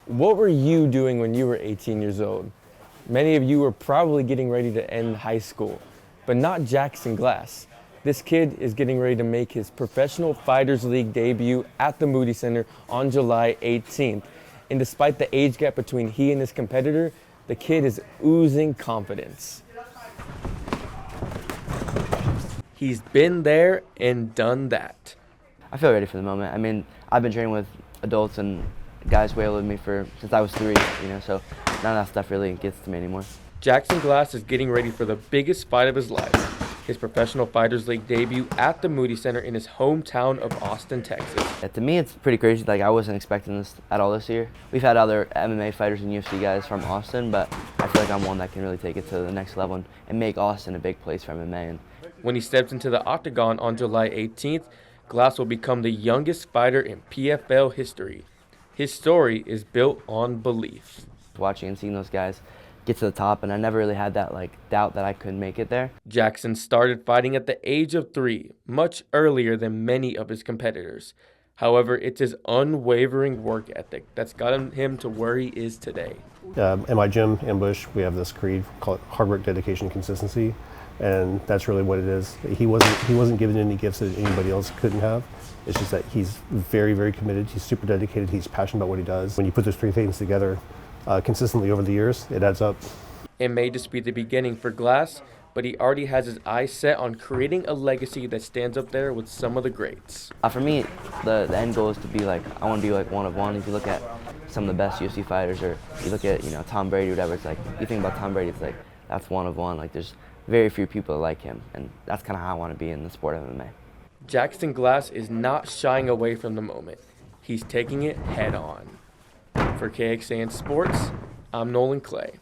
What were you doing when you were 18 years old? Many of you were probably getting ready to end high school, but not Jackson Glass. This kid is getting ready to make his Professional Fighters League debut at the Moody Center on July 18th. And despite the age gap between he and his competitor, the kid is oozing confidence. He's been there and done that. I feel ready for the moment. I mean, I've been training with adults and guys way older than me since I was 3, so none of that stuff really gets to me anymore. Jackson Glass is getting ready for the biggest fight of his life, his Professional Fighters League debut at the Moody Center in his hometown of Austin, Texas. To me, it's pretty crazy. I wasn't expecting this at all this year. We've had other MMA fighters and UFC guys from Austin, but I feel like I'm one that can really take it to the next level and make Austin a big place for MMA. When he steps into the octagon on July 18th, Glass will become the youngest fighter in PFL history. His story is built on belief. Watching and seeing those guys get to the top, and I never really had that doubt that I could make it there. Jackson started fighting at the age of 3, much earlier than many of his competitors. However, it's his unwavering work ethic that's gotten him to where he is today. In my gym, Ambush, we have this creed called hard work, dedication, consistency, and that's really what it is. He wasn't given any gifts that anybody else couldn't have. It's just that he's very, very committed. He's super dedicated. He's passionate about what he does. When you put those 3 things together consistently over the years, it adds up. It may just be the beginning for Glass, but he already has his eyes set on creating a legacy that stands up there with some of the greats. For me, the end goal is to be I want to be one of one. If you look at some of the best UFC fighters, or you look at Tom Brady or whatever, it's you think about Tom Brady, it's that's one of one. There's very few people like him, and that's kind of how I want to be in the sport of MMA. Jackson Glass is not shying away from the moment. He's taking it head on. For KXAN Sports, I'm Nolan Clay.